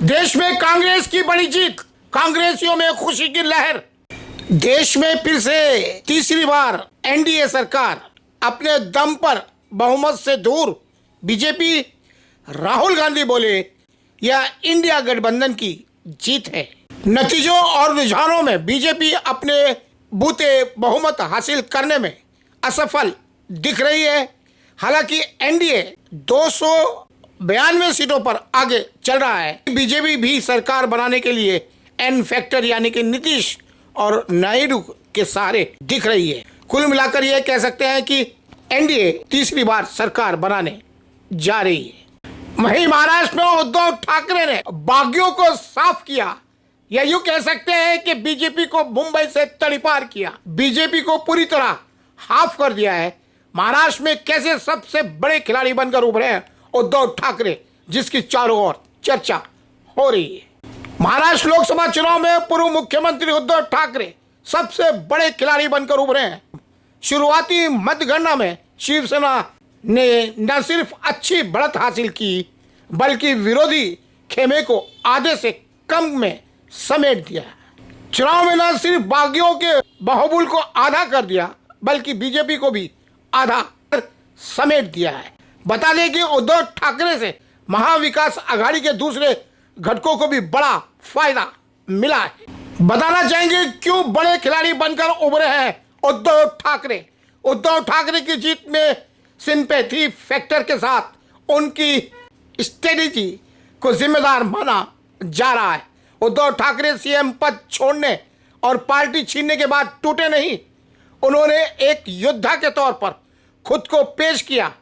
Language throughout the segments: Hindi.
देश में कांग्रेस की बड़ी जीत, कांग्रेसियों में खुशी की लहर। देश में फिर से तीसरी बार एनडीए सरकार अपने दम पर बहुमत से दूर। बीजेपी, राहुल गांधी बोले यह इंडिया गठबंधन की जीत है। नतीजों और रुझानों में बीजेपी अपने बूते बहुमत हासिल करने में असफल दिख रही है। हालांकि एनडीए 292 सीटों पर आगे चल रहा है। बीजेपी भी सरकार बनाने के लिए एन फैक्टर यानी कि नीतीश और नायडू के सहारे दिख रही है। कुल मिलाकर यह कह सकते हैं कि एनडीए तीसरी बार सरकार बनाने जा रही है। वहीं महाराष्ट्र में उद्धव ठाकरे ने बागियों को साफ किया, या यूं कह सकते हैं कि बीजेपी को मुंबई से तड़ीपार किया, बीजेपी को पूरी तरह हाफ कर दिया है। महाराष्ट्र में कैसे सबसे बड़े खिलाड़ी बनकर उभरे हैं उद्धव ठाकरे, जिसकी चारों ओर चर्चा हो रही है। महाराष्ट्र लोकसभा चुनाव में पूर्व मुख्यमंत्री उद्धव ठाकरे सबसे बड़े खिलाड़ी बनकर उभरे हैं। शुरुआती मतगणना में शिवसेना ने न सिर्फ अच्छी बढ़त हासिल की, बल्कि विरोधी खेमे को आधे से कम में समेट दिया। चुनाव में न सिर्फ बागियों के बाहुबल को आधा कर दिया, बल्कि बीजेपी को भी आधा समेट दिया है। बता दें कि उद्धव ठाकरे से महाविकास आघाड़ी के दूसरे घटकों को भी बड़ा फायदा मिला है। बताना चाहेंगे क्यों बड़े खिलाड़ी बनकर उभरे हैं उद्धव ठाकरे। उद्धव ठाकरे की जीत में सिंपैथी फैक्टर के साथ उनकी स्ट्रेटेजी को जिम्मेदार माना जा रहा है। उद्धव ठाकरे सीएम पद छोड़ने और पार्टी छीनने के बाद टूटे नहीं, उन्होंने एक योद्धा के तौर पर खुद को पेश किया।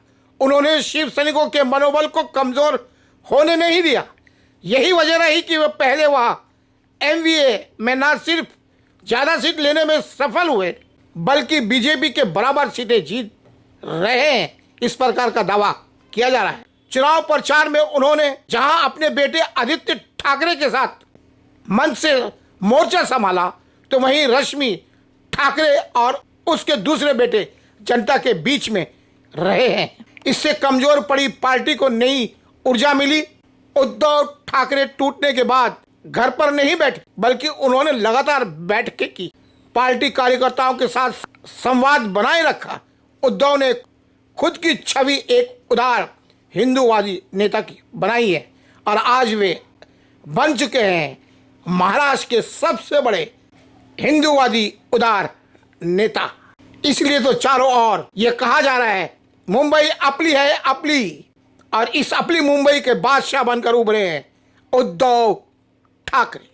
उन्होंने शिव सैनिकों के मनोबल को कमजोर होने नहीं दिया। यही वजह रही कि वे पहले वह एमवीए में न सिर्फ ज्यादा सीट लेने में सफल हुए, बल्कि बीजेपी के बराबर सीटें जीत रहे हैं, इस प्रकार का दावा किया जा रहा है। चुनाव प्रचार में उन्होंने जहां अपने बेटे आदित्य ठाकरे के साथ मंच से मोर्चा संभाला, तो वहीं रश्मि ठाकरे और उसके दूसरे बेटे जनता के बीच में रहे हैं। इससे कमजोर पड़ी पार्टी को नई ऊर्जा मिली। उद्धव ठाकरे टूटने के बाद घर पर नहीं बैठे, बल्कि उन्होंने लगातार बैठकें की, पार्टी कार्यकर्ताओं के साथ संवाद बनाए रखा। उद्धव ने खुद की छवि एक उदार हिंदूवादी नेता की बनाई है और आज वे बन चुके हैं महाराष्ट्र के सबसे बड़े हिंदूवादी उदार नेता। इसलिए तो चारों ओर यह कहा जा रहा है मुंबई अपली है अपली, और इस अपली मुंबई के बादशाह बनकर उभरे हैं उद्धव ठाकरे।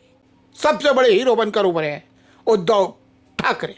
सबसे बड़े हीरो बनकर उभरे हैं उद्धव ठाकरे।